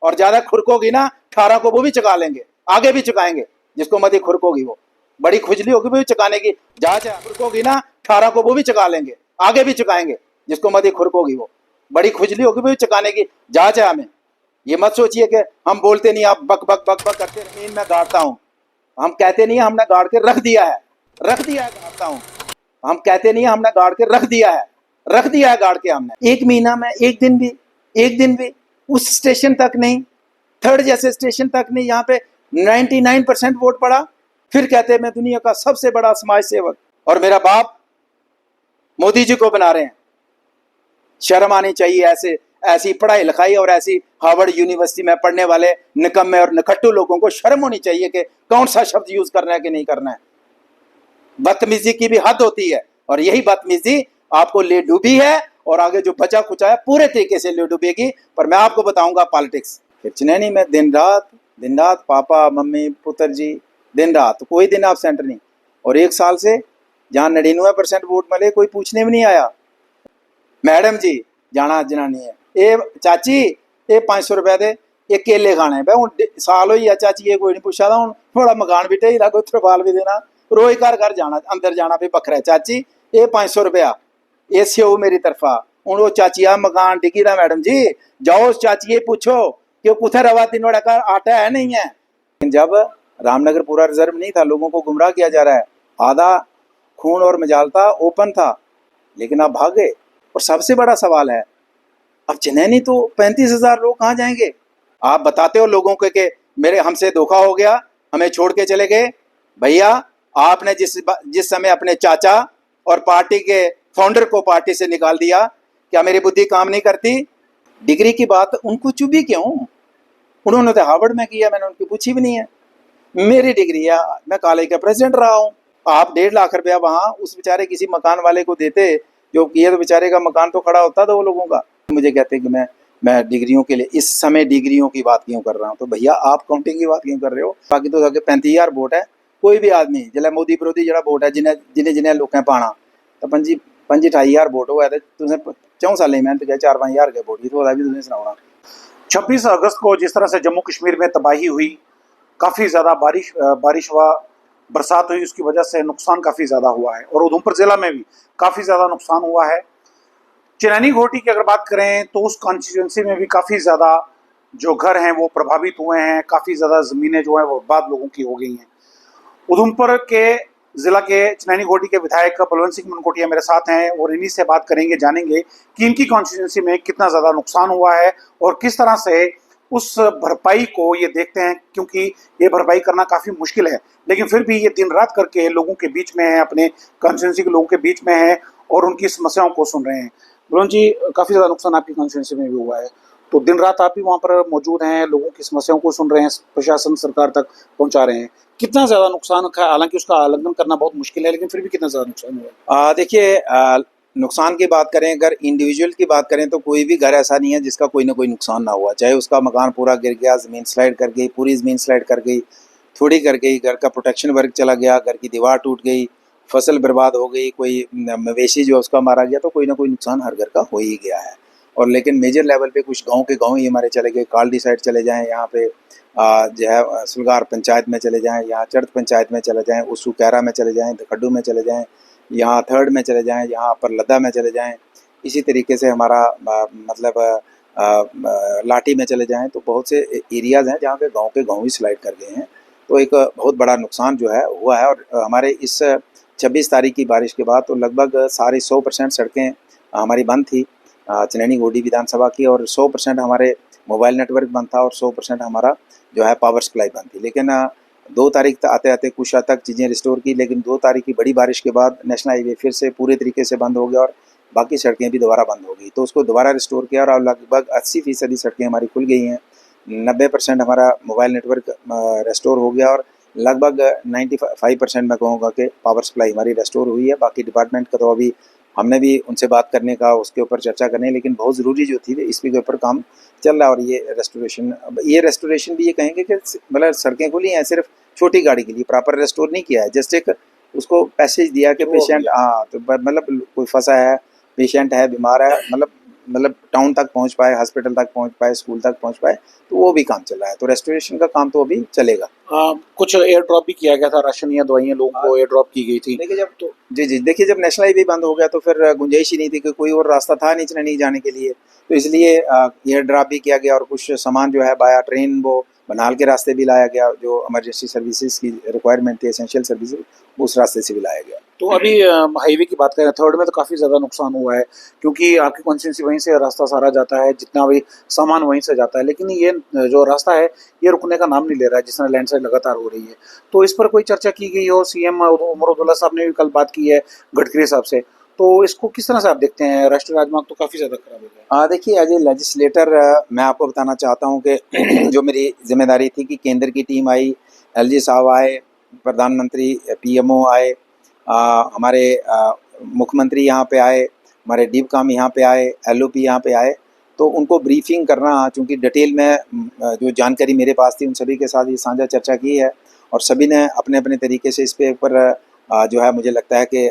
और ज्यादा खुरकोगी ना 18 को वो भी चुका लेंगे, आगे भी चुकाएंगे। जिसको मदी खुरकोगी वो बड़ी खुजली होगी वो भी चुकाने की जांच है। खुरकोगी ना 18 को वो भी चुका लेंगे, आगे भी चुकाएंगे। जिसको मदी खुरकोगी वो बड़ी खुजली होगी वो भी चुकाने की जांच है हमें। ये मत सोचिए कि हम बोलते नहीं, आप बक बक बक बक करते जमीन में गाड़ता हूँ। हम कहते नहीं है हमने गाड़ के रख दिया है, रख दिया है गाड़ता हूँ। हम कहते नहीं है हमने गाड़ के रख दिया है, रख दिया है गाड़ के हमने। एक महीना में एक दिन भी उस स्टेशन तक नहीं, थर्ड जैसे स्टेशन तक नहीं, यहाँ पे 99% वोट पड़ा। फिर कहते हैं मैं दुनिया का सबसे बड़ा समाज सेवक, और मेरा बाप मोदी जी को बना रहे हैं। शर्म आनी चाहिए ऐसी पढ़ाई लिखाई और ऐसी हार्वर्ड यूनिवर्सिटी में पढ़ने वाले निकम्मे और निकट्टू लोगों को शर्म होनी चाहिए कि कौन सा शब्द यूज करना है कि नहीं करना है। बदतमीजी की भी हद होती है, और यही बदतमीजी आपको ले डूबी है, और आगे जो बचा खुचा है पूरे तरीके से ले डूबेगी। पर मैं आपको बताऊंगा पॉलिटिक्स। फिर चनैनी में दिन रात पापा मम्मी पुत्र जी दिन रात, कोई दिन एब्सेंट नहीं। और एक साल से जहाँ 99% वोट मिले कोई पूछने में नहीं आया। मैडम जी जाना जनानी है, ए चाची ये 500 रुपए दे, ये केले खाने भाई हूँ साल हो चाची, ये कोई नहीं पूछा था हूँ थोड़ा मकान भी ढेई रहा, कोई तरपाल भी देना, रोज घर जाना अंदर जाना भी बखरा है। चाची ये 500 रुपया ये स्यो मेरी तरफा हूँ। वो चाची आ मकान टिकी रहा, मैडम जी जाओ चाची ये पूछो कि कुछ रवा तीन का आटा है नहीं है। जब रामनगर पूरा रिजर्व नहीं था, लोगों को गुमराह किया जा रहा है, आधा खून और मजालता ओपन था, लेकिन आप भाग गए। और सबसे बड़ा सवाल है अब चनैनी तो 35,000 लोग कहाँ जाएंगे। आप बताते हो लोगों को कि मेरे हमसे धोखा हो गया, हमें छोड़ के चले गए। भैया आपने जिस समय अपने चाचा और पार्टी के फाउंडर को पार्टी से निकाल दिया, क्या मेरी बुद्धि काम नहीं करती। डिग्री की बात उनको चुभी क्यों, उन्होंने तो हार्वर्ड में किया, मैंने उनकी पूछी भी नहीं है। मेरी डिग्री है, मैं कॉलेज का प्रेसिडेंट रहा हूँ। आप 1.5 लाख रुपया वहाँ उस बेचारे किसी मकान वाले को देते जो किया, तो बेचारे का मकान तो खड़ा होता था वो लोगों का। मुझे कहते हैं कि मैं डिग्रियों के लिए इस समय डिग्रियों की बात क्यों कर रहा हूँ। तो भैया आप काउंटिंग की बात क्यों कर रहे हो। बाकी तो 35,000 वोट है, कोई भी आदमी जिला मोदी विरोधी जरा वोट है जिन्हें लोग पाना तो 28,000 वोट हुआ है। तुझे 4 साल मेहनत किया 4-5,000 के वोट, तो भी तुझे सुनाऊंगा। 26 अगस्त को जिस तरह से जम्मू कश्मीर में तबाही हुई, काफ़ी ज़्यादा बारिश व बरसात हुई, उसकी वजह से नुकसान काफ़ी ज़्यादा हुआ है, और उधमपुर ज़िला में भी काफ़ी ज़्यादा नुकसान हुआ है। चनैनी घोटी की अगर बात करें तो उस कॉन्स्टिट्यूंसी में भी काफ़ी ज़्यादा जो घर हैं वो प्रभावित हुए हैं, काफ़ी ज़्यादा ज़मीनें जो हैं वो बर्बाद लोगों की हो गई हैं। उधमपुर के ज़िला के चनैनी घोटी के विधायक बलवंत सिंह मनकोटिया मेरे साथ हैं, और इन्हीं से बात करेंगे, जानेंगे कि इनकी कॉन्स्टिट्यूंसी में कितना ज़्यादा नुकसान हुआ है और किस तरह से उस भरपाई को ये देखते हैं, क्योंकि ये भरपाई करना काफ़ी मुश्किल है, लेकिन फिर भी ये दिन रात करके लोगों के बीच में है, अपने कॉन्स्टिट्यूंसी के लोगों के बीच में है और उनकी समस्याओं को सुन रहे हैं। बलवंत जी, काफ़ी ज़्यादा नुकसान आपकी कॉन्स्टिट्यूंसी में भी हुआ है, तो दिन रात आप भी वहाँ पर मौजूद हैं, लोगों की समस्याओं को सुन रहे हैं, प्रशासन सरकार तक पहुँचा रहे हैं। कितना ज़्यादा नुकसान, हालांकि उसका आकलन करना बहुत मुश्किल है, लेकिन फिर भी कितना ज़्यादा नुकसान हुआ। देखिए नुकसान की बात करें, अगर इंडिविजुअल की बात करें तो कोई भी घर ऐसा नहीं है जिसका कोई ना कोई नुकसान ना हुआ। चाहे उसका मकान पूरा गिर गया, ज़मीन स्लाइड कर गई, पूरी ज़मीन स्लाइड कर गई, थोड़ी कर गई, घर का प्रोटेक्शन वर्क चला गया, घर की दीवार टूट गई, फसल बर्बाद हो गई, कोई मवेशी जो उसका मारा गया, तो कोई ना कोई नुकसान हर घर का हो ही गया है। और लेकिन मेजर लेवल पे कुछ गांव के गांव ही हमारे चले गए। कालडी साइड चले जाएं, यहाँ पे जो है सुलगार पंचायत में चले जाएं, यहाँ चढ़ पंचायत में चले जाएं, उसू कैरा में चले जाएं, खड्डू में चले जाएं, यहाँ थर्ड में चले जाएं, यहाँ अपर लद्दा में चले जाएं, इसी तरीके से हमारा मतलब लाठी में चले जाएं। तो बहुत से एरियाज़ हैं जहाँ पे गांव ही स्लाइड कर गए हैं। तो एक बहुत बड़ा नुकसान जो है हुआ है। और हमारे इस 26 तारीख की बारिश के बाद तो लगभग सारी 100% सड़कें हमारी बंद थी चनैनी घोटी विधानसभा की, और 100% हमारे मोबाइल नेटवर्क बंद था, और 100% हमारा जो है पावर सप्लाई बंद थी। लेकिन 2 तारीख आते आते कुछ हद तक चीज़ें रिस्टोर की, लेकिन 2 तारीख की बड़ी बारिश के बाद नेशनल हाईवे फिर से पूरे तरीके से बंद हो गया और बाकी सड़कें भी दोबारा बंद हो गई। तो उसको दोबारा रिस्टोर किया और लगभग 80% सड़कें हमारी खुल गई हैं। 90% हमारा मोबाइल नेटवर्क रेस्टोर हो गया, और लगभग 95% मैं कहूँगा कि पावर सप्लाई हमारी रेस्टोर हुई है। बाकी डिपार्टमेंट का तो अभी हमने भी उनसे बात करने का, उसके ऊपर चर्चा करनी, लेकिन बहुत ज़रूरी जो थी इसके ऊपर काम चल रहा है। और ये रेस्टोरेशन भी ये कहेंगे कि मतलब सड़कें खुली हैं, सिर्फ छोटी गाड़ी के लिए प्रॉपर रेस्टोर नहीं किया है। जस्ट एक उसको पैसेज दिया कि पेशेंट तो मतलब कोई फंसा है, पेशेंट है, बीमार है, मतलब मतलब टाउन तक पहुंच पाए, हॉस्पिटल तक पहुंच पाए, स्कूल तक पहुंच पाए, तो वो भी काम चल रहा है। तो रेस्टोरेशन का काम तो अभी चलेगा। कुछ एयर ड्रॉप भी किया गया था, राशन या दवाइयाँ लोगों को एयर ड्रॉप की गई थी। देखिए जब तो जी देखिए, जब नेशनल हाईवे बंद हो गया तो फिर गुंजाइश ही नहीं थी कि कोई और रास्ता था नहीं जाने के लिए, तो इसलिए एयर ड्रॉप भी किया गया और कुछ सामान जो है बाया ट्रेन वो बनाल के रास्ते भी लाया गया, जो इमरजेंसी सर्विसेज की रिक्वायरमेंट थी, एसेंशियल सर्विसेज, उस रास्ते से भी लाया गया। तो अभी हाईवे की बात करें, थर्ड में तो काफ़ी ज़्यादा नुकसान हुआ है, क्योंकि आपकी कॉन्स्टिट्यूंसी वहीं से रास्ता सारा जाता है, जितना भी सामान वहीं से जाता है, लेकिन ये जो रास्ता है ये रुकने का नाम नहीं ले रहा है, जिस तरह लैंडस्लाइड लगातार हो रही है। तो इस पर कोई चर्चा की गई हो? सीएम उमर अब्दुल्ला साहब ने भी कल बात की है गडकरी साहब से, तो इसको किस तरह से आप देखते हैं? राष्ट्रीय राजमार्ग तो काफ़ी ज़्यादा खराब हो गया। देखिए एज ए लेजिस्लेटर मैं आपको बताना चाहता हूँ कि जो मेरी जिम्मेदारी थी कि केंद्र की टीम आई, एलजी साहब आए, प्रधानमंत्री पीएमओ आए, हमारे मुख्यमंत्री यहाँ पे आए, हमारे डीपकाम यहाँ पे आए, एलओपी यहाँ पे आए, तो उनको ब्रीफिंग करना, चूँकि डिटेल में जो जानकारी मेरे पास थी उन सभी के साथ ये साझा चर्चा की है और सभी ने अपने अपने तरीके से इस पे ऊपर जो है मुझे लगता है कि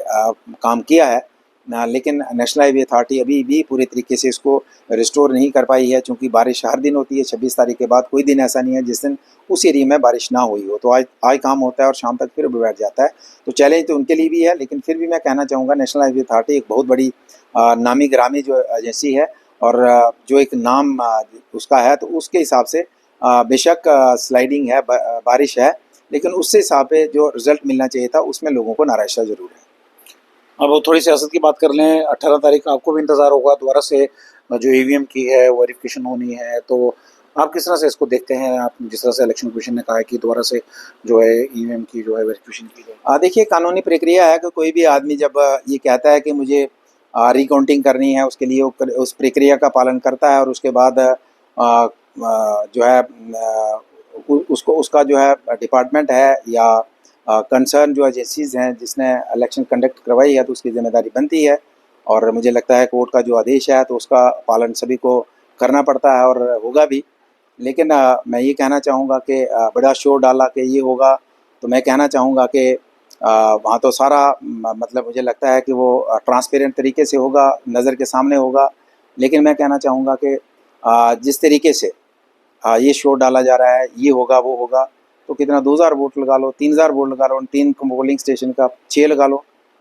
काम किया है। लेकिन नेशनल हाईवे अथॉरिटी अभी भी पूरे तरीके से इसको रिस्टोर नहीं कर पाई है, चूँकि बारिश हर दिन होती है। 26 तारीख के बाद कोई दिन ऐसा नहीं है जिस दिन उस एरिया में बारिश ना हुई हो। तो आज काम होता है और शाम तक फिर बैठ जाता है। तो चैलेंज तो उनके लिए भी है, लेकिन फिर भी मैं कहना चाहूँगा नेशनल हाईवे अथॉरिटी एक बहुत बड़ी नामी गिरामी जो एजेंसी है और जो एक नाम उसका है, तो उसके हिसाब से बेशक स्लाइडिंग है, बारिश है, लेकिन उससे हिसाब पे जो रिजल्ट मिलना चाहिए था उसमें लोगों को नाराज़गी ज़रूर है। अब थोड़ी सियासत की बात कर लें। 18 तारीख का आपको भी इंतज़ार होगा, दोबारा से जो ईवीएम की है वेरिफिकेशन होनी है, तो आप किस तरह से इसको देखते हैं? आप जिस तरह से इलेक्शन कमीशन ने कहा है कि दोबारा से जो है ईवीएम की जो है वेरिफिकेशन की जाए। देखिए कानूनी प्रक्रिया है कि कोई भी आदमी जब ये कहता है कि मुझे रिकाउंटिंग करनी है, उसके लिए उस प्रक्रिया का पालन करता है और उसके बाद जो है उसको उसका जो है डिपार्टमेंट है या कंसर्न जो एजेंसीज हैं जिसने इलेक्शन कंडक्ट करवाई है, तो उसकी जिम्मेदारी बनती है और मुझे लगता है कोर्ट का जो आदेश है तो उसका पालन सभी को करना पड़ता है और होगा भी। लेकिन मैं ये कहना चाहूँगा कि बड़ा शोर डाला कि ये होगा, तो मैं कहना चाहूँगा कि वहाँ तो सारा मतलब मुझे लगता है कि वो ट्रांसपेरेंट तरीके से होगा, नज़र के सामने होगा। लेकिन मैं कहना चाहूँगा कि जिस तरीके से ये शोर डाला जा रहा है, ये होगा वो होगा, तो कितना 2000 वोट लगा लो, 3000 वोट लगा लो, 3 पोलिंग स्टेशन का 6 लगा लो,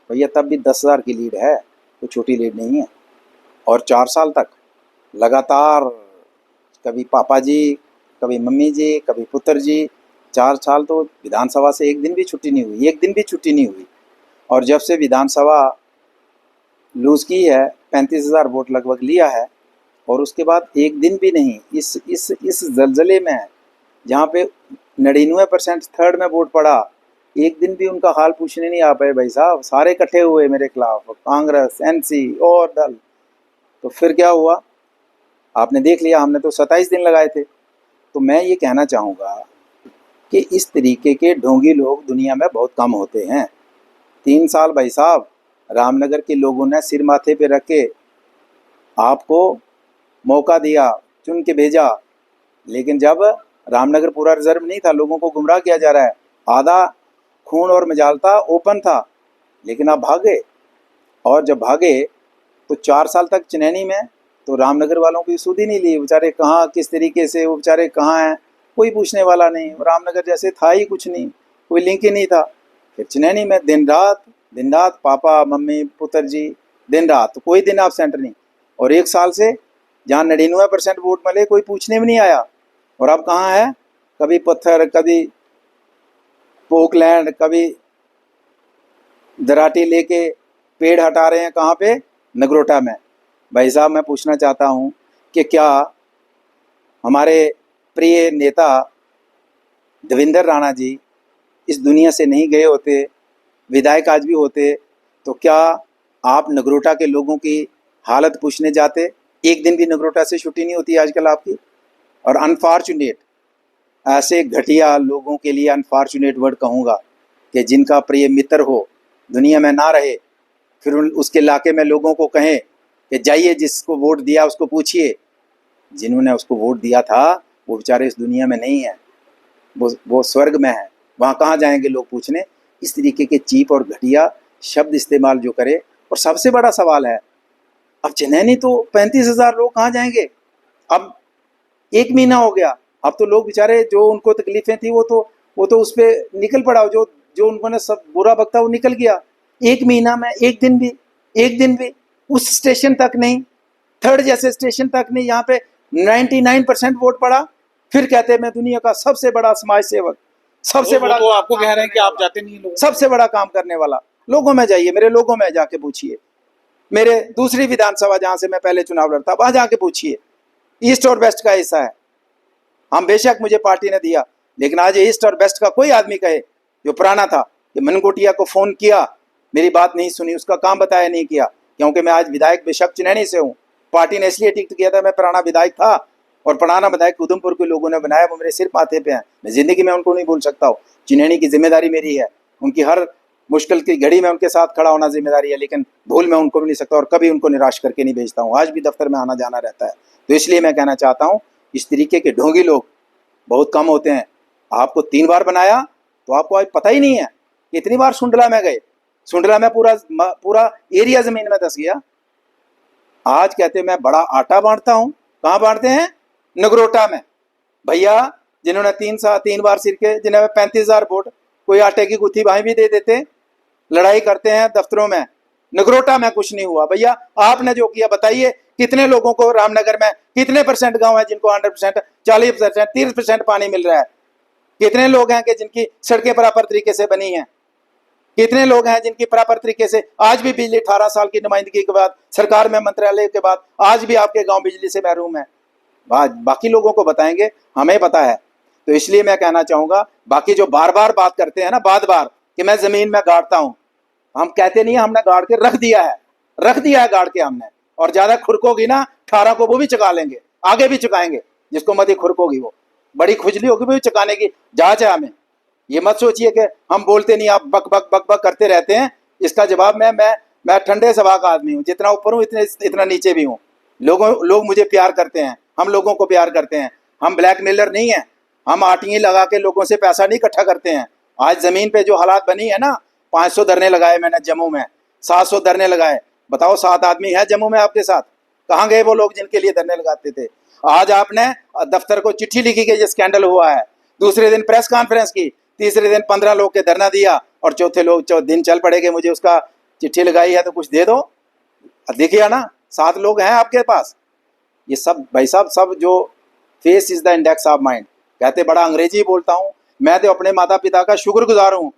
भैया तब भी 10,000 की लीड है, कोई छोटी लीड नहीं है। और 4 साल तक लगातार कभी पापा जी, कभी मम्मी जी, कभी पुत्र जी, 4 साल तो विधानसभा से एक दिन भी छुट्टी नहीं हुई, एक दिन भी छुट्टी नहीं हुई। और जब से विधानसभा लूज़ की है, 35,000 वोट लगभग लिया है और उसके बाद एक दिन भी नहीं इस ज़लज़ले में जहाँ पे 99% थर्ड में वोट पड़ा, एक दिन भी उनका हाल पूछने नहीं आ पाए भाई साहब। सारे इकट्ठे हुए मेरे खिलाफ, कांग्रेस, एनसी और दल। तो फिर क्या हुआ आपने देख लिया, हमने तो 27 दिन लगाए थे। तो मैं ये कहना चाहूँगा कि इस तरीके के ढोंगी लोग दुनिया में बहुत कम होते हैं। 3 साल भाई साहब रामनगर के लोगों ने सिर माथे पे रख के आपको मौका दिया, चुन के भेजा, लेकिन जब रामनगर पूरा रिजर्व नहीं था, लोगों को गुमराह किया जा रहा है, आधा खून और मजालता ओपन था, लेकिन आप भागे। और जब भागे तो 4 साल तक चनैनी में तो रामनगर वालों की सुध ही नहीं ली। बेचारे कहाँ किस तरीके से वो बेचारे कहाँ हैं, कोई पूछने वाला नहीं। रामनगर जैसे था ही कुछ नहीं, कोई लिंक ही नहीं था। फिर चनैनी में दिन रात पापा मम्मी पुत्र जी, दिन रात, तो कोई दिन एब्सेंट नहीं। और 1 साल से जहाँ 99% वोट मिले कोई पूछने में नहीं आया। और अब कहाँ है, कभी पत्थर, कभी पोकलैंड, कभी दराटी लेके पेड़ हटा रहे हैं, कहाँ पे, नगरोटा में। भाई साहब मैं पूछना चाहता हूँ कि क्या हमारे प्रिय नेता देवेंद्र राणा जी इस दुनिया से नहीं गए होते, विधायक आज भी होते, तो क्या आप नगरोटा के लोगों की हालत पूछने जाते? एक दिन भी नगरोटा से छुट्टी नहीं होती आजकल आपकी। और अनफॉर्चुनेट, ऐसे घटिया लोगों के लिए अनफॉर्चुनेट वर्ड कहूँगा कि जिनका प्रिय मित्र हो दुनिया में ना रहे, फिर उसके इलाके में लोगों को कहें कि जाइए जिसको वोट दिया उसको पूछिए। जिन्होंने उसको वोट दिया था वो बेचारे इस दुनिया में नहीं है, वो स्वर्ग में है, वहाँ कहाँ जाएंगे लोग पूछने? इस तरीके के चीप और घटिया शब्द इस्तेमाल जो करे। और सबसे बड़ा सवाल है, अब चनैनी तो 35,000 लोग कहाँ जाएंगे। अब 1 महीना हो गया, अब तो लोग बेचारे जो उनको तकलीफें थी वो तो उस पे निकल पड़ा, जो जो उन्होंने सब बुरा वक्त था वो निकल गया। 1 महीना में एक दिन भी उस स्टेशन तक नहीं, थर्ड जैसे स्टेशन तक नहीं, यहाँ पे 99% वोट पड़ा। फिर कहते हैं मैं दुनिया का सबसे बड़ा समाज सेवक, सबसे बड़ा, तो आपको कह रहे हैं कि आप जाते नहीं लोग, सबसे बड़ा काम करने वाला। लोगों में जाइए, मेरे लोगों में जाके पूछिए, मेरे दूसरी विधानसभा जहां से मैं पहले चुनाव लड़ता वहां जाके पूछिए, ईस्ट और वेस्ट का हिस्सा है। हम बेशक मुझे पार्टी ने दिया, लेकिन आज ईस्ट और वेस्ट का कोई आदमी कहे जो पुराना था कि मनकोटिया को फोन किया, मेरी बात नहीं सुनी, उसका काम बताया नहीं किया, क्योंकि मैं आज विधायक बेशक चुनैनी से हूँ। पार्टी ने इसलिए टिकट किया था, मैं पुराना विधायक था, और पुराना विधायक उधमपुर के लोगों ने बनाया, वो मेरे सिर माथे पे हैं, मैं जिंदगी में उनको नहीं भूल सकता हूँ। चुनैनी की जिम्मेदारी मेरी है, उनकी हर मुश्किल की घड़ी में उनके साथ खड़ा होना जिम्मेदारी है, लेकिन भूल मैं उनको भी नहीं सकता और कभी उनको निराश करके नहीं भेजता हूँ। आज भी दफ्तर में आना जाना रहता है। तो इसलिए मैं कहना चाहता हूँ, इस तरीके के ढोंगी लोग बहुत कम होते हैं। आपको 3 बार बनाया तो आपको आज पता ही नहीं है कितनी बार सुंडला में गए। सुंडला में पूरा एरिया जमीन में धस गया। आज कहते मैं बड़ा आटा बांटता हूँ, कहाँ बांटते हैं? नगरोटा में। भैया जिन्होंने 3 बार सिर के, जिन्हें 35,000 वोट, कोई आटे की गुत्थी वहीं भी दे देते। लड़ाई करते हैं दफ्तरों में, नगरोटा में कुछ नहीं हुआ। भैया आपने जो किया बताइए, कितने लोगों को रामनगर में कितने % गांव है जिनको 100%, 40%, 30% पानी मिल रहा है? कितने लोग हैं कि जिनकी सड़कें प्रॉपर तरीके से बनी हैं? कितने लोग हैं जिनकी प्रॉपर तरीके से आज भी बिजली, 18 साल की नुमाइंदगी के बाद, सरकार में मंत्रालय के बाद, आज भी आपके गांव बिजली से महरूम है? बाकी लोगों को बताएंगे, हमें पता है। तो इसलिए मैं कहना चाहूंगा, बाकी जो बार बार बात करते हैं ना, बार कि मैं जमीन में गाड़ता हूं, हम कहते नहीं है, हमने गाड़ के रख दिया है गाड़ के हमने। और ज्यादा खुरकोगी ना, 18 को वो भी चुका लेंगे, आगे भी चुकाएंगे। जिसको मत ही खुरकोगी, वो बड़ी खुजली होगी, वो भी चुकाने की जांच है हमें। ये मत सोचिए कि हम बोलते नहीं, आप बक बक बक बक करते रहते हैं। इसका जवाब मैं ठंडे स्वभाव का आदमी हूँ, जितना ऊपर हूँ इतना नीचे भी हूँ। लोग मुझे प्यार करते हैं, हम लोगों को प्यार करते हैं। हम ब्लैकमेलर नहीं है, हम आटियां लगा के लोगों से पैसा नहीं इकट्ठा करते हैं। आज जमीन पे जो हालात बनी है ना, 500 धरने लगाए मैंने जम्मू में, 700 धरने लगाए। बताओ 7 आदमी है जम्मू में आपके साथ, कहाँ गए वो लोग जिनके लिए धरने लगाते थे? आज आपने दफ्तर को चिट्ठी लिखी कि ये स्कैंडल हुआ है, दूसरे दिन प्रेस कॉन्फ्रेंस की, तीसरे दिन 15 लोग के धरना दिया, और चौथे दिन चल पड़े कि मुझे उसका चिट्ठी लगाई है तो कुछ दे दो। देखिए ना, 7 लोग हैं आपके पास। ये सब भाई साहब, सब जो face is the index of mind. कहते बड़ा अंग्रेजी बोलता हूँ, मैं तो अपने माता पिता का शुक्रगुजार हूँ।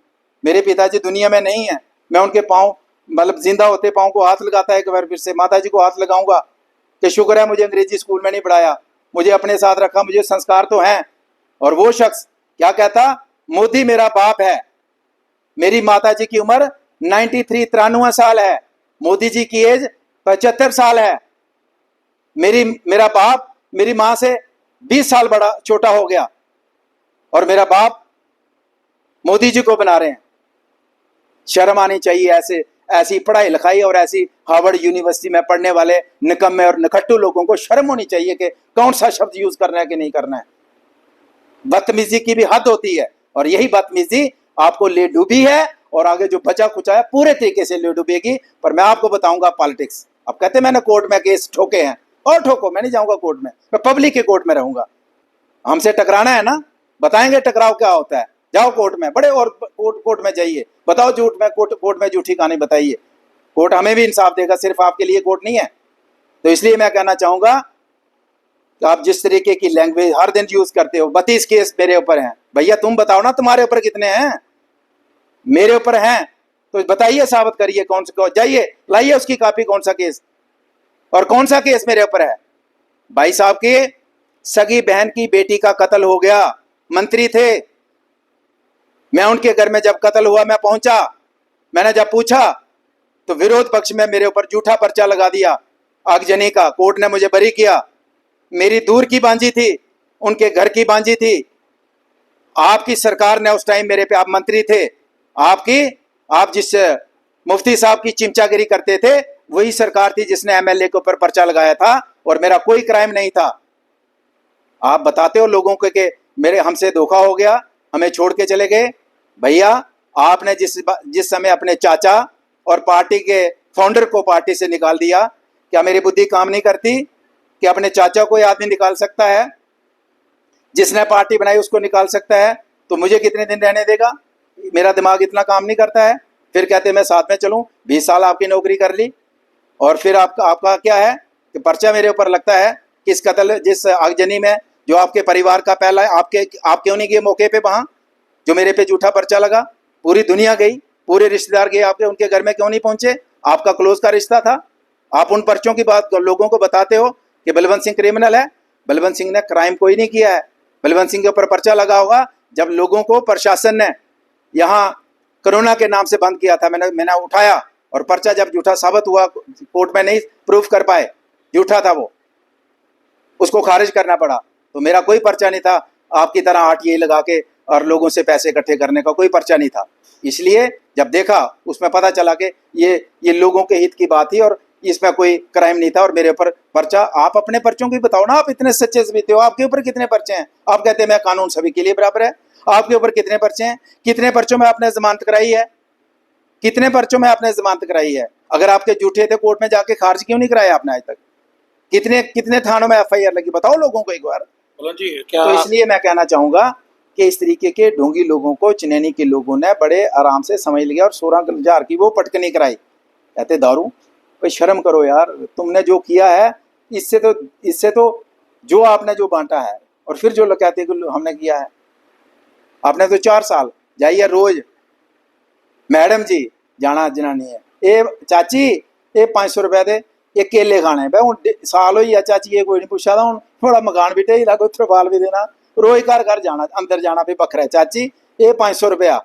मेरे पिताजी दुनिया में नहीं है, मैं उनके पाँव, मतलब जिंदा होते पाँव को हाथ लगाता है एक बार, फिर से माता जी को हाथ लगाऊंगा कि शुक्र है मुझे अंग्रेजी स्कूल में नहीं पढ़ाया, मुझे अपने साथ रखा, मुझे संस्कार तो हैं। और वो शख्स क्या कहता, मोदी मेरा बाप है। मेरी माता जी की उम्र 93 साल है, मोदी जी की एज 75 साल है। मेरा बाप मेरी माँ से 20 साल बड़ा छोटा हो गया, और मेरा बाप मोदी जी को बना रहे हैं। शर्म आनी चाहिए ऐसी पढ़ाई लिखाई और ऐसी हार्वर्ड यूनिवर्सिटी में पढ़ने वाले निकम्मे और निकट्टू लोगों को शर्म होनी चाहिए कि कौन सा शब्द यूज करना है कि नहीं करना है। बदतमीजी की भी हद होती है, और यही बदतमीजी आपको ले डूबी है, और आगे जो बचा कुचा है पूरे तरीके से ले डूबेगी। पर मैं आपको बताऊंगा पॉलिटिक्स। अब कहते मैंने कोर्ट में केस ठोके हैं, और ठोको, मैं नहीं जाऊंगा कोर्ट में, मैं पब्लिक के कोर्ट में रहूंगा। हमसे टकराना है ना, बताएंगे टकराव क्या होता है। जाओ कोर्ट में, बड़े और कोर्ट में जाइए, बताओ झूठ में, कोर्ट में झूठी कहानी बताइए। कोर्ट हमें भी इंसाफ देगा, सिर्फ आपके लिए कोर्ट नहीं है। तो इसलिए मैं कहना चाहूंगा कि आप जिस तरीके की लैंग्वेज हर दिन यूज करते हो, 32 केस मेरे ऊपर हैं। भैया तुम बताओ ना, तुम्हारे ऊपर कितने हैं? मेरे ऊपर हैं तो बताइए, साबित करिए, कौन सा, जाइए लाइए उसकी कॉपी, कौन सा केस, और कौन सा केस मेरे ऊपर है। भाई साहब के सगी बहन की बेटी का कत्ल हो गया, मंत्री थे, मैं उनके घर में जब कत्ल हुआ मैं पहुंचा, मैंने जब पूछा तो विरोध पक्ष में मेरे ऊपर झूठा पर्चा लगा दिया आगजनी का। कोर्ट ने मुझे बरी किया। मेरी दूर की बांजी थी, उनके घर की बांजी थी। आपकी सरकार ने उस टाइम मेरे पे, आप मंत्री थे, आप जिस मुफ्ती साहब की चिमचागिरी करते थे, वही सरकार थी जिसने एमएलए के ऊपर पर्चा लगाया था, और मेरा कोई क्राइम नहीं था। आप बताते हो लोगों को कि हमसे धोखा हो गया, हमें छोड़ के चले गए। भैया आपने जिस समय अपने चाचा और पार्टी के फाउंडर को पार्टी से निकाल दिया, क्या मेरी बुद्धि काम नहीं करती कि अपने चाचा को ये आदमी निकाल सकता है, जिसने पार्टी बनाई उसको निकाल सकता है, तो मुझे कितने दिन रहने देगा? मेरा दिमाग इतना काम नहीं करता है? फिर कहते मैं साथ में चलूं, 20 साल आपकी नौकरी कर ली और फिर आपका आपका क्या है कि पर्चा मेरे ऊपर लगता है कि इस कत्ल, जिस आगजनी में जो आपके परिवार का पहला है, आप क्यों नहीं गए मौके पे वहां, जो मेरे पे झूठा पर्चा लगा? पूरी दुनिया गई, पूरे रिश्तेदार गए आपके, उनके घर में क्यों नहीं पहुंचे? आपका क्लोज का रिश्ता था। आप उन पर्चों की बात लोगों को बताते हो कि बलवंत सिंह क्रिमिनल है। बलवंत सिंह ने क्राइम कोई नहीं किया है। बलवंत सिंह के ऊपर पर्चा लगा होगा जब लोगों को प्रशासन ने यहाँ कोरोना के नाम से बंद किया था। मैंने उठाया और पर्चा जब झूठा साबित हुआ, कोर्ट में नहीं प्रूफ कर पाए, झूठा था वो, उसको खारिज करना पड़ा। तो मेरा कोई पर्चा नहीं था आपकी तरह आरटीआई लगा के और लोगों से पैसे इकट्ठे करने का, कोई पर्चा नहीं था। इसलिए जब देखा उसमें पता चला कि ये लोगों के हित की बात थी और इसमें कोई क्राइम नहीं था और मेरे ऊपर पर्चा। आप अपने पर्चों की बताओ ना, आप इतने सच्चे सभी हो, आपके ऊपर कितने पर्चे हैं? आप कहते हैं मैं कानून सभी के लिए बराबर है। आपके ऊपर कितने पर्चे हैं? कितने पर्चों में आपने जमानत कराई है? कितने पर्चों में आपने जमानत कराई है? अगर आपके झूठे थे कोर्ट में जाके खारिज क्यों नहीं कराया आपने आज तक? कितने कितने थानों में एफआईआर लगी? बताओ लोगों को एक बार। जी क्या तो इसलिए मैं कहना चाहूंगा कि इस तरीके के ढोंगी लोगों को चुनैनी के लोगों ने बड़े आराम से समझ लिया और 16,000 की वो पटकनी कराई। कहते दारू, कोई शर्म करो यार, तुमने जो किया है इससे तो जो आपने जो बांटा है और फिर जो लोग कहते हैं कि हमने किया है। आपने तो 4 साल जाइए रोज, मैडम जी जाना जनानी है, ए चाची ये 500 रुपया दे, ये केले खाने भाई हूँ साल हो या चाची, ये कोई नहीं पूछा था। हूँ थोड़ा मकान भी ढेई लागो, तरपाल भी देना, रोज घर जाना, अंदर जाना भी बखरा है। चाची ये 500 रुपया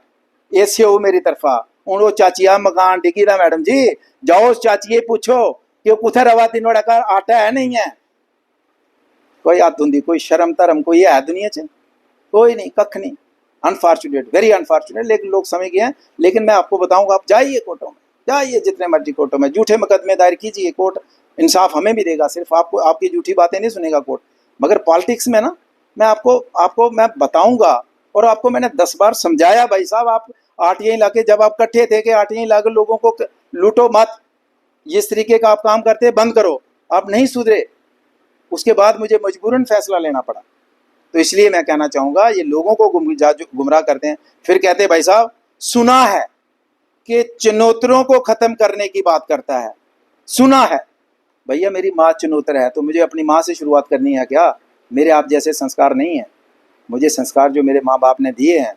ये स्यो मेरी तरफा। हूँ वो चाची आ मकान डिगी था, मैडम जी जाओ चाची ये पूछो कि कुछ रवा तीन घर आटा है नहीं है? कोई हद होंगी, कोई शर्म धर्म कोई है दुनिया च? कोई नहीं, कख नहीं। Unfortunate, very unfortunate. लेकिन लोग समझ गए हैं। लेकिन मैं आपको बताऊंगा, आप जाइए कोर्टों में, जाइए जितने मर्जी कोर्टों में, झूठे मुकदमे दायर कीजिए, कोर्ट इंसाफ हमें भी देगा। सिर्फ आपको आपकी झूठी बातें नहीं सुनेगा कोर्ट। मगर पॉलिटिक्स में ना, मैं आपको मैं बताऊंगा और आपको मैंने 10 बार समझाया भाई साहब, आप आरटीआई लाके जब आप इकट्ठे थे कि आरटीआई लाके लोगों को लूटो मत, इस तरीके का आप काम करते बंद करो, आप नहीं सुधरे। उसके बाद मुझे मजबूरन फैसला लेना पड़ा। तो इसलिए मैं कहना चाहूंगा, ये लोगों को गुमराह करते हैं, फिर कहते हैं भाई साहब सुना है कि चुनौतियों को खत्म करने की बात करता है, सुना है। भैया मेरी माँ चुनौतर है तो मुझे अपनी माँ से शुरुआत करनी है क्या? मेरे आप जैसे संस्कार नहीं है। मुझे संस्कार जो मेरे माँ बाप ने दिए हैं,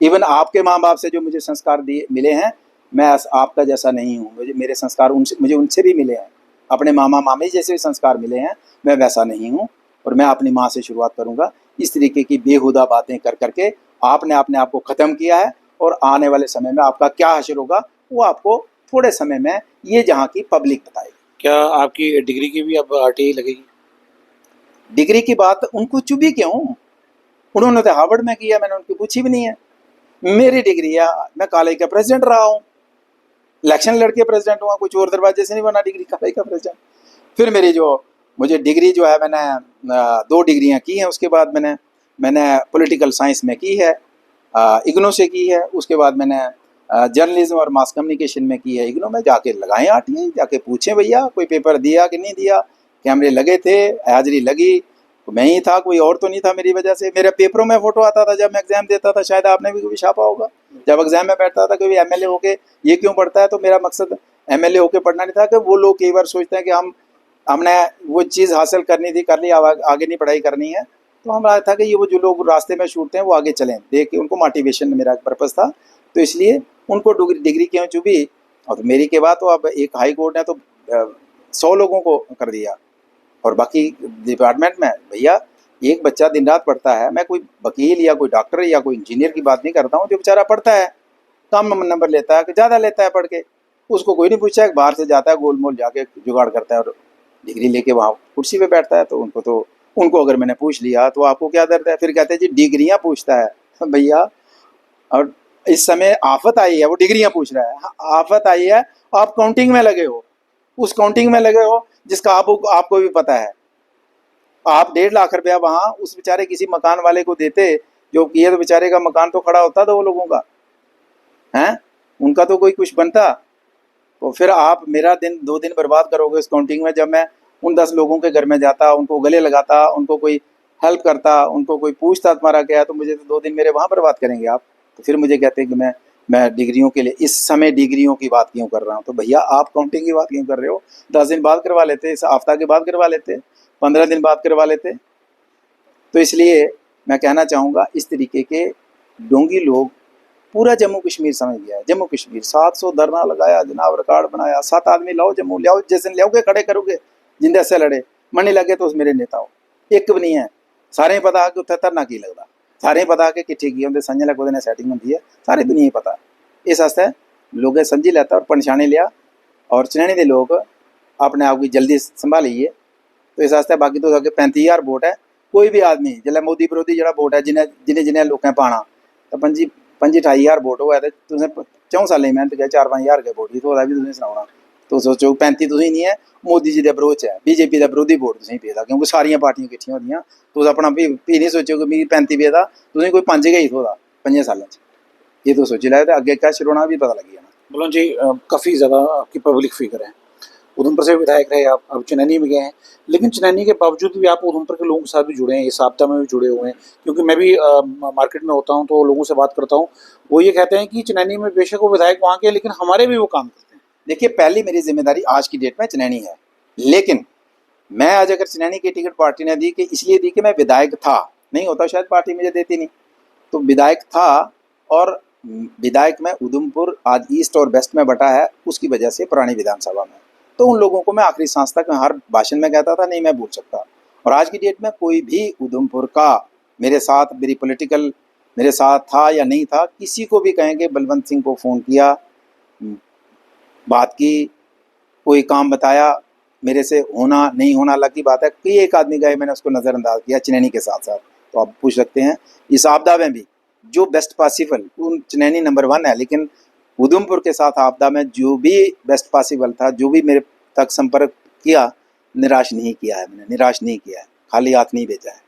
इवन आपके माँ बाप से जो मुझे संस्कार दिए मिले हैं, मैं आपका जैसा नहीं हूँ। मेरे संस्कार मुझे उनसे भी मिले हैं, अपने मामा मामी जैसे भी संस्कार मिले हैं, मैं वैसा नहीं हूँ। और मैं अपनी माँ से शुरुआत करूँगा। इस तरीके की बेहुदा बातें कर करके आपने अपने आप को ख़त्म किया है और आने वाले समय में आपका क्या हश्र होगा वो आपको थोड़े समय में ये जहाँ की पब्लिक बताएगी। क्या आपकी डिग्री की भी अब आरटीआई लगेगी? डिग्री की बात उनको चुभी क्यों? उन्होंने तो हार्वर्ड में किया, मैंने उनकी पूछी भी नहीं है। मेरी डिग्री है, मैं कॉलेज का प्रेसिडेंट रहा हूँ, इलेक्शन लड़के प्रेसिडेंट हुआ, कुछ और दरवाजे से नहीं बना डिग्री कॉलेज का प्रेसिडेंट। फिर मेरी मुझे डिग्री जो है, मैंने 2 डिग्रियां की हैं। उसके बाद मैंने पॉलिटिकल साइंस में की है, इग्नो से की है। उसके बाद मैंने जर्नलिज्म और मास कम्युनिकेशन में की है। इग्नो में जाके लगाएं आरटीआई, जाके पूछें भैया कोई पेपर दिया कि नहीं दिया, कैमरे लगे थे, हाजिरी लगी, तो मैं ही था, कोई और तो नहीं था मेरी वजह से। मेरे पेपरों में फोटो आता था जब मैं एग्जाम देता था, शायद आपने भी कभी छापा होगा। जब एग्जाम में बैठता था कभी एमएलए होके ये क्यों पढ़ता है, तो मेरा मकसद एमएलए होके पढ़ना नहीं था। कि वो लोग कई बार सोचते हैं कि हमने वो चीज़ हासिल करनी थी, कर ली, आगे नहीं पढ़ाई करनी है। तो हमारा था कि ये वो जो लोग रास्ते में छूटते हैं वो आगे चलें, देख के उनको मोटिवेशन मेरा पर्पज़ था। तो इसलिए उनको डिग्री क्यों चुभी। और तो मेरी के बाद तो अब एक हाई कोर्ट ने तो 100 लोगों को कर दिया। और बाकी डिपार्टमेंट में भैया एक बच्चा दिन रात पढ़ता है, मैं कोई वकील या कोई डॉक्टर या कोई इंजीनियर की बात नहीं करता हूँ। जो बेचारा पढ़ता है, कम नंबर लेता है, ज़्यादा लेता है पढ़ के, उसको कोई नहीं पूछता है, बाहर से जाता है गोल मोल जाके जुगाड़ करता है और डिग्री लेके वहाँ कुर्सी पे बैठता है। तो उनको अगर मैंने पूछ लिया तो आपको क्या दर्द है? फिर कहते हैं जी डिग्रियाँ पूछता है। भैया और इस समय आफत आई है, वो डिग्रियाँ पूछ रहा है। आफत आई है, आप काउंटिंग में लगे हो, उस काउंटिंग में लगे हो जिसका आपको भी पता है। आप 1.5 लाख रुपया वहाँ उस बेचारे किसी मकान वाले को देते, जो किए तो बेचारे का मकान तो खड़ा होता था वो लोगों का, हैं, उनका तो कोई कुछ बनता। तो फिर आप मेरा दिन 2 दिन बर्बाद करोगे इस काउंटिंग में, जब मैं उन 10 लोगों के घर में जाता, उनको गले लगाता, उनको कोई हेल्प करता, उनको कोई पूछता तुम्हारा क्या है, तो मुझे तो 2 दिन मेरे वहाँ बर्बाद करेंगे आप। तो फिर मुझे कहते हैं कि मैं डिग्रियों के लिए इस समय डिग्रियों की बात क्यों कर रहा हूँ। तो भैया आप काउंटिंग की बात क्यों कर रहे हो? 10 दिन बाद करवा लेते, इस हफ्ता के बाद करवा लेते, 15 दिन बाद करवा लेते। तो इसलिए मैं कहना चाहूँगा, इस तरीके के ढोंगी लोग पूरा जम्मू कश्मीर समझ गया है। जम्मू कश्मीर 700 धरना लगाया, जनाब रिकॉर्ड बनाया, 7 आदमी लाओ जम्मू, लियाओ जैसे लियाओगे खड़े करोगे, जिंदे से लड़े मन नहीं लगे तो उस मेरे नेता हो। एक भी नहीं है, सारे पता कि उत्थे धरना की लगता, सारे पता कि किट्ठी की होंगे, संजय लगो ने सेटिंग होती है, सारे भी नहीं पता। इस वास्ते लोग समझी लेता और परेशानी लिया, और चनैनी के लोग अपने आप की जल्दी संभालिए। तो इस वास्ते बाकी तो 35,000 वोट है, कोई भी आदमी जिसले मोदी विरोधी जो वोट है जिन्हें जिन्हें जिन्हें लोकें पाना, तो 28,000 वोट होया, तो तुसें 4 सालें मेहनत किया 4-5,000 के वोट ही तो भी तुसें सनाउना। तो सोचो 35 तुसीं नहीं है, मोदी जी के विरोध च है, बीजेपी का विरोधी वोट तुसीं पेदा, क्योंकि सारियां पार्टियां किट्ठियां होंदियां। तुस अपना भी नहीं सोचो कि मिगी 35 पेदा, तुसें कोई 5 गै ही थोड़ा 5 सालें च, ये तो सोची लै, अगे क्या शुरू होना भी पता लगी जाना। मलन जी, काफ़ी ज़्यादा आपकी पब्लिक फिगर है, उधमपुर से विधायक रहे आप, अब चनैनी में गए हैं, लेकिन चनैनी के बावजूद भी आप उधमपुर के लोगों के साथ भी जुड़े हैं, इस आपदा में भी जुड़े हुए हैं। क्योंकि मैं भी मार्केट में होता हूँ तो लोगों से बात करता हूँ, वो ये कहते हैं कि चनैनी में बेशक वो विधायक वहाँ के हैं, लेकिन हमारे भी वो काम करते हैं। देखिए, पहली मेरी जिम्मेदारी आज की डेट में चनैनी है, लेकिन मैं आज अगर चनैनी की टिकट पार्टी ने दी कि इसलिए दी कि मैं विधायक था, नहीं होता शायद पार्टी मुझे देती नहीं, तो विधायक था, और विधायक में उधमपुर आज ईस्ट और वेस्ट में बटा है, उसकी वजह से पुरानी विधानसभा में, तो उन लोगों को मैं आखिरी सांस तक हर भाषण में कहता था नहीं मैं भूल सकता। और आज की डेट में कोई भी उधमपुर का मेरे साथ मेरी पॉलिटिकल मेरे साथ था या नहीं था, किसी को भी कहेंगे बलवंत सिंह को फ़ोन किया, बात की, कोई काम बताया, मेरे से होना नहीं होना अलग की बात है, कि एक आदमी गए मैंने उसको नज़रअंदाज किया चनैनी के साथ साथ। तो आप पूछ सकते हैं इस आपदा में भी जो बेस्ट पॉसिबल, उन चनैनी नंबर 1 है, लेकिन उधमपुर के साथ आपदा में जो भी बेस्ट पॉसिबल था, जो भी मेरे तक संपर्क किया, निराश नहीं किया है मैंने, निराश नहीं किया है, खाली हाथ नहीं भेजा है।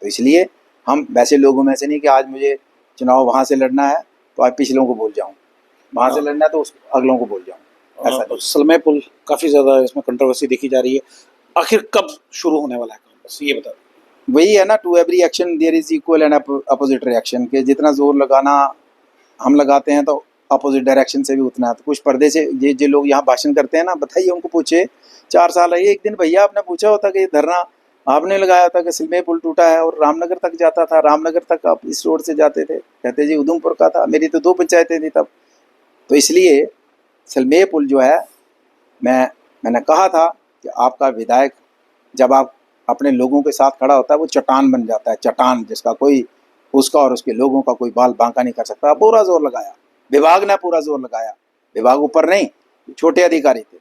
तो इसलिए हम वैसे लोगों में से नहीं कि आज मुझे चुनाव वहाँ से लड़ना है तो आज पिछलों को भूल जाऊँ, वहाँ से लड़ना है तो उस अगलों को भूल जाऊँ, ऐसा नहीं। सलमे पुल काफ़ी ज़्यादा इसमें कंट्रोवर्सी देखी जा रही है, आखिर कब शुरू होने वाला है काम, बस ये बता दें। वही है ना, to every action there is equal and opposite reaction, के जितना जोर लगाना हम लगाते हैं तो अपोजिट डायरेक्शन से भी उतना है। तो कुछ पर्दे से जो लोग यहाँ भाषण करते हैं ना, बताइए उनको, पूछे 4 साल है, एक दिन भैया आपने पूछा होता कि धरना आपने लगाया था कि सिलमे पुल टूटा है और रामनगर तक जाता था, रामनगर तक आप इस रोड से जाते थे, कहते जी उधमपुर का था, मेरी तो 2 पंचायतें थी तब। तो इसलिए सिलमे पुल जो है, मैंने कहा था कि आपका विधायक जब आप अपने लोगों के साथ खड़ा होता है वो चट्टान बन जाता है, चट्टान जिसका कोई उसका और उसके लोगों का कोई बाल बांका नहीं कर सकता। पूरा जोर लगाया, विभाग ने पूरा जोर लगाया, विभाग ऊपर नहीं, छोटे अधिकारी थे,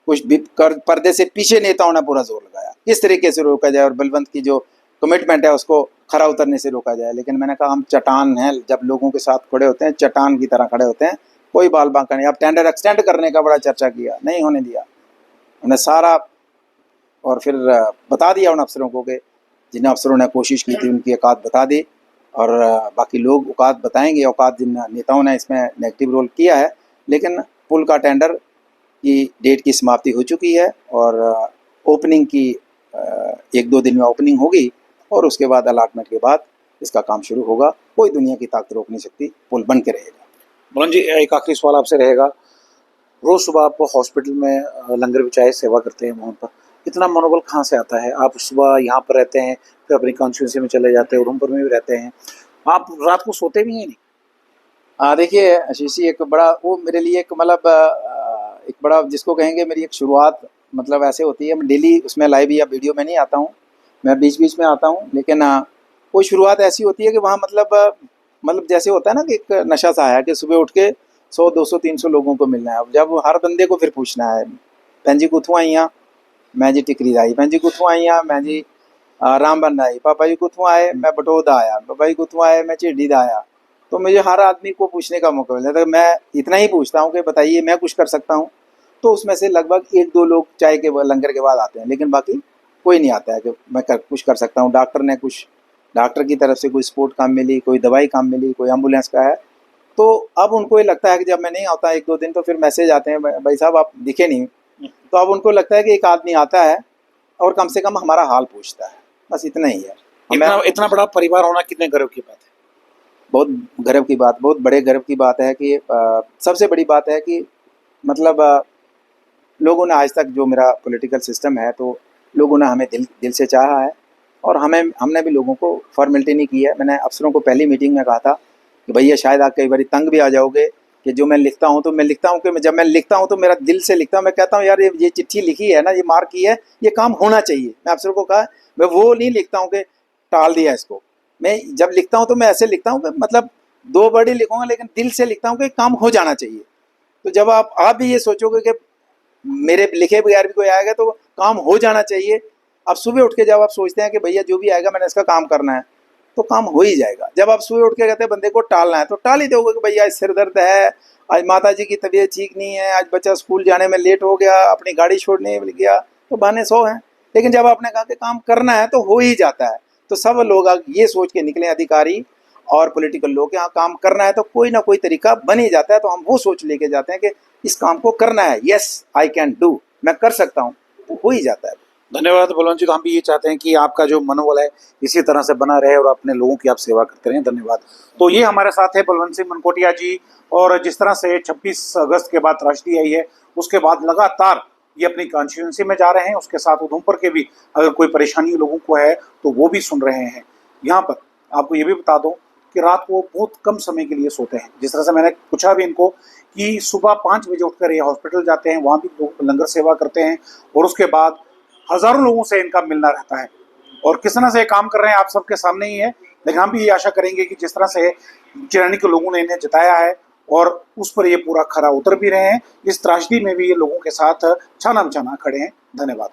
कुछ पर्दे से पीछे नेताओं ने पूरा जोर लगाया किस तरीके से रोका जाए और बलवंत की जो कमिटमेंट है उसको खरा उतरने से रोका जाए। लेकिन मैंने कहा हम चट्टान हैं, जब लोगों के साथ खड़े होते हैं चट्टान की तरह खड़े होते हैं, कोई बाल बांका नहीं। अब टेंडर एक्सटेंड करने का बड़ा चर्चा किया, नहीं होने दिया उन्हें सारा, और फिर बता दिया उन अफसरों को कि जिन अफसरों ने कोशिश की थी उनकी औकात बता दी, और बाकी लोग औकात बताएंगे, औकात जिन नेताओं ने इसमें नेगेटिव रोल किया है। लेकिन पुल का टेंडर की डेट की समाप्ति हो चुकी है और ओपनिंग की 1-2 दिन में ओपनिंग होगी, और उसके बाद अलाटमेंट के बाद इसका काम शुरू होगा। कोई दुनिया की ताकत रोक नहीं सकती, पुल बन के रहेगा। मलन जी, एक आखिरी सवाल आपसे रहेगा, रोज़ सुबह आप हॉस्पिटल में लंगर बिछाए सेवा करते हैं वहाँ पर, इतना मनोबल कहाँ से आता है? आप सुबह यहाँ पर रहते हैं, फिर अपनी कॉन्स्टिट्यूंसी में चले जाते हैं, उधमपुर में भी रहते हैं, आप रात को सोते भी हैं नहीं? देखिए आशीष जी, एक बड़ा वो मेरे लिए एक मतलब एक बड़ा जिसको कहेंगे मेरी एक शुरुआत मतलब ऐसे होती है, मैं डेली उसमें लाइव या वीडियो में नहीं आता हूँ, मैं बीच बीच में आता हूँ, लेकिन वो शुरुआत ऐसी होती है कि वहाँ मतलब जैसे होता है ना कि एक नशा सा है कि सुबह उठ के 100, 200, 300 लोगों को मिलना है। अब जब हर बंदे को फिर पूछना है, भैन जी कुथों आई हाँ, मैं जी टिकरी आई, भैन जी कुथों आई हाँ, मैं जी रामबन आई, पापा जी कुथों आए, मैं बटोदा आया, पापा जी कुथों आए, मैं चिड़ी दा आया। तो मुझे हर आदमी को पूछने का मौका मिलता है, तो मैं इतना ही पूछता हूँ कि बताइए मैं कुछ कर सकता हूँ, तो उसमें से लगभग 1-2 लोग चाय के लंगर के बाद आते हैं, लेकिन बाकी कोई नहीं आता है कि मैं कुछ कर सकता हूँ। डॉक्टर की तरफ से कोई स्पोर्ट काम मिली, कोई दवाई काम मिली, कोई एम्बुलेंस का है, तो अब उनको ये लगता है कि जब मैं नहीं आता 1-2 दिन तो फिर मैसेज आते हैं, भाई साहब आप दिखे नहीं। तो अब उनको लगता है कि एक आदमी आता है और कम से कम हमारा हाल पूछता है, बस इतना ही है। इतना बड़ा परिवार होना कितने गर्व की बात है। बहुत गर्व की बात, बहुत बड़े गर्व की बात है कि सबसे बड़ी बात है कि मतलब लोगों ने आज तक जो मेरा पॉलिटिकल सिस्टम है तो लोगों ने हमें दिल से चाहा है और हमने भी लोगों को फॉर्मेलिटी नहीं की है। मैंने अफसरों को पहली मीटिंग में कहा था कि भैया शायद आप कई बार तंग भी आ जाओगे कि जो मैं लिखता हूँ तो मैं लिखता हूँ कि जब मैं लिखता हूँ तो मेरा दिल से लिखता हूँ। मैं कहता हूँ यार ये चिट्ठी लिखी है ना, ये मार्क की है, ये काम होना चाहिए। मैं अफसरों को कहा मैं वो नहीं लिखता हूँ कि टाल दिया इसको। मैं जब लिखता हूँ तो मैं ऐसे लिखता हूँ कि मतलब 2 वर्ड ही लिखूंगा लेकिन दिल से लिखता हूँ कि काम हो जाना चाहिए। तो जब आप भी ये सोचोगे कि मेरे लिखे बगैर भी कोई आएगा तो काम हो जाना चाहिए। अब सुबह उठ के जब आप सोचते हैं कि भैया जो भी आएगा मैंने इसका काम करना है तो काम हो ही जाएगा। जब आप सुबह उठ के कहते हैं बंदे को टालना है तो टाल ही दोगे कि भैया आज सिर दर्द है, आज माता जी की तबीयत ठीक नहीं है, आज बच्चा स्कूल जाने में लेट हो गया, अपनी गाड़ी छोड़ने मिल गया, तो बहाने 100 हैं। लेकिन जब आपने कहा कि काम करना है तो हो ही जाता है। तो सब लोग ये सोच के निकले, अधिकारी और पॉलिटिकल लोग, यहाँ काम करना है तो कोई ना कोई तरीका बन ही जाता है। तो हम वो सोच लेके जाते हैं कि इस काम को करना है, यस आई कैन डू, मैं कर सकता हूँ, तो हो ही जाता है। धन्यवाद बलवंत जी। तो हम भी ये चाहते हैं कि आपका जो मनोबल है इसी तरह से बना रहे और अपने लोगों की आप सेवा करते रहें। धन्यवाद। तो ये हमारे साथ है बलवंत सिंह मनकोटिया जी। और जिस तरह से 26 अगस्त के बाद त्रासदी आई है उसके बाद लगातार ये अपनी कॉन्स्टिट्यूंसी में जा रहे हैं, उसके साथ उधमपुर के भी अगर कोई परेशानी लोगों को है तो वो भी सुन रहे हैं। यहाँ पर आपको ये भी बता दूं कि रात को बहुत कम समय के लिए सोते हैं। जिस तरह से मैंने पूछा भी इनको कि सुबह 5 बजे उठकर ये हॉस्पिटल जाते हैं, वहाँ भी लोग लंगर सेवा करते हैं और उसके बाद हजारों लोगों से इनका मिलना रहता है और किस तरह से काम कर रहे हैं आप सबके सामने ही है। लेकिन हम भी ये आशा करेंगे कि जिस तरह से चिरानी के लोगों ने इन्हें जिताया है और उस पर ये पूरा खरा उतर भी रहे हैं, इस त्रासदी में भी ये लोगों के साथ छाना खड़े हैं। धन्यवाद।